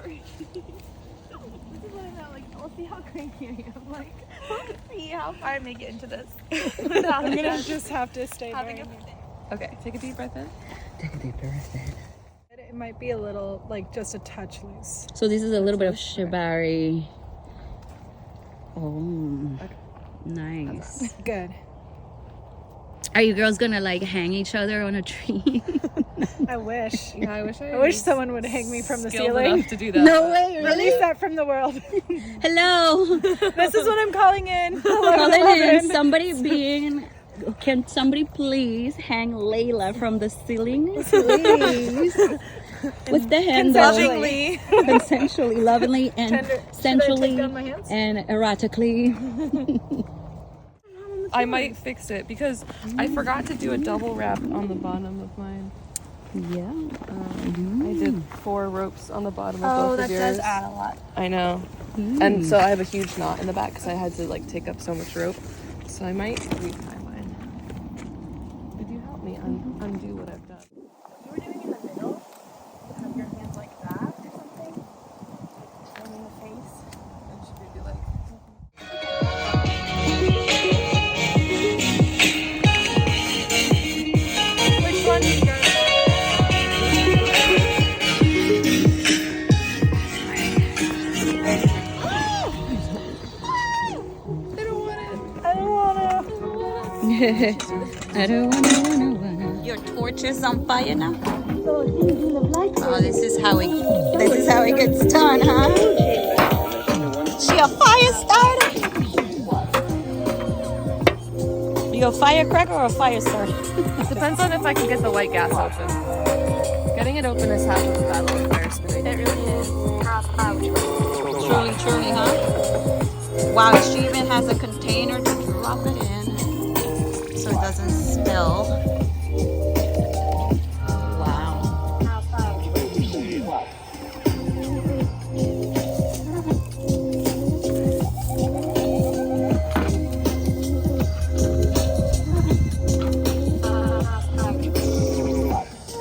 sorry. This is what I meant, like, I'll see how cranky I am. Like, let's see how far I make it into this. I'm gonna just have to stay having there. Okay, take a deep breath in. Take a deep breath in. It might be a little, like, just a touch loose. So this is a little bit of shibari. Oh, nice. Good. Are you girls gonna like hang each other on a tree? I wish. Yeah, I wish I wish someone would hang me from the skilled ceiling. enough to do that. No way, really? Release that from the world. Hello. This is what I'm calling in. Calling in. Can somebody please hang Layla from the ceiling? Please. With the handle. Lovingly. Consensually, lovingly, and Tender. sensually, Should I take down my hands? and erotically. I might fix it because I forgot to do a double wrap on the bottom of mine. Yeah. I did 4 ropes on the bottom of Oh, both that of yours. does add a lot. I know. And so I have a huge knot in the back because I had to like take up so much rope. So I might retie mine. Could you help me undo what I've done? You were doing in the middle. You have your hands like that or something. Like in the face. And should we be like? Which one do you go? I don't wanna. Your torch is on fire now. Oh, this is how it gets done, huh? She a fire starter. You a firecracker or a fire starter? Depends on if I can get the white gas open. Getting it open is half of the battle of fire spinning. It really is. Truly, huh? Wow, she even has a container to drop it in so it doesn't spill. Wow.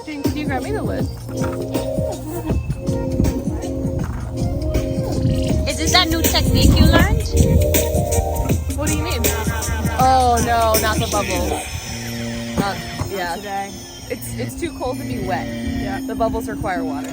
Jane, could you grab me the lid? Is this that new technique you learned? What do you mean? Oh no, not the bubbles. Not yeah. Today. It's too cold to be wet. Yeah. The bubbles require water.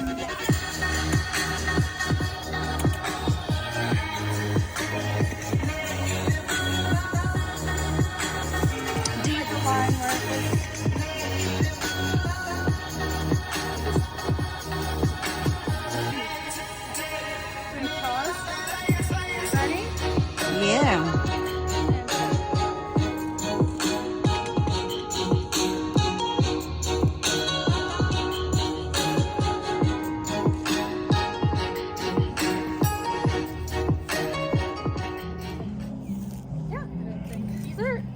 Yeah.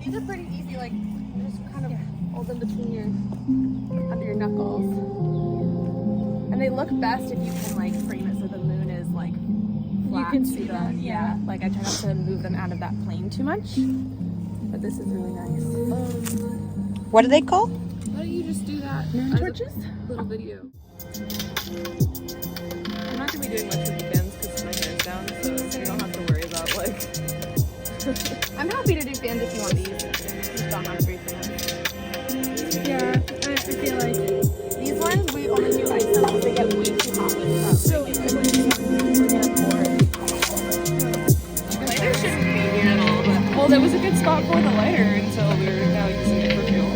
These are pretty easy. Like just kind of hold them between your under your knuckles, and they look best if you can like frame it so the moon is like flat. You can see to the, that, yeah. Like I try not to move them out of that plane too much, but this is really nice. What do they call? Why don't you just do that? Torches? Little video. I'm not gonna be doing much with the fans because my hair's down, so you don't have to worry about like. I'm happy to do fans if you want these. Just don't have 3 fans. Yeah, I feel like. These ones we only do ice them because they get way too hot with So, we're gonna pour. The lighter shouldn't be here at all, but well, there was a good spot for the lighter until we were now using it for fuel.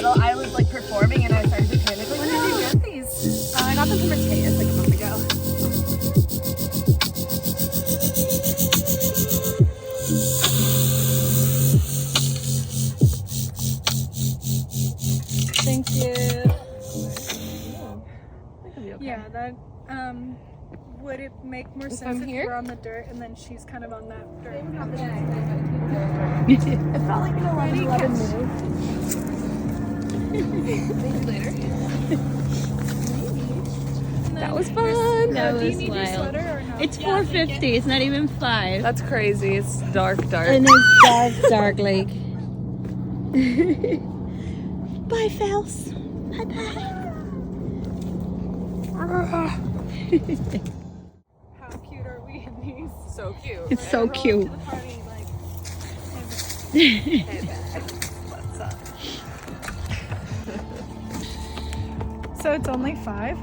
I was like performing and I started to panic. Like, when did you get these? I got them from Mateus like a month ago. Thank you. That could be okay. Yeah, that, would it make more sense I'm if here? we're on the dirt and then she's kind of on that dirt? It felt like an 11 move. Maybe later. That was fun. That Do you was need your wild. sweater or no? It's 4:50. It's not even 5. That's crazy. It's dark. And it's dark lake. Bye, Fels. Bye-bye. How cute are we in these? So cute. It's so Roll up cute. to the party, like, What's up? so it's only 5.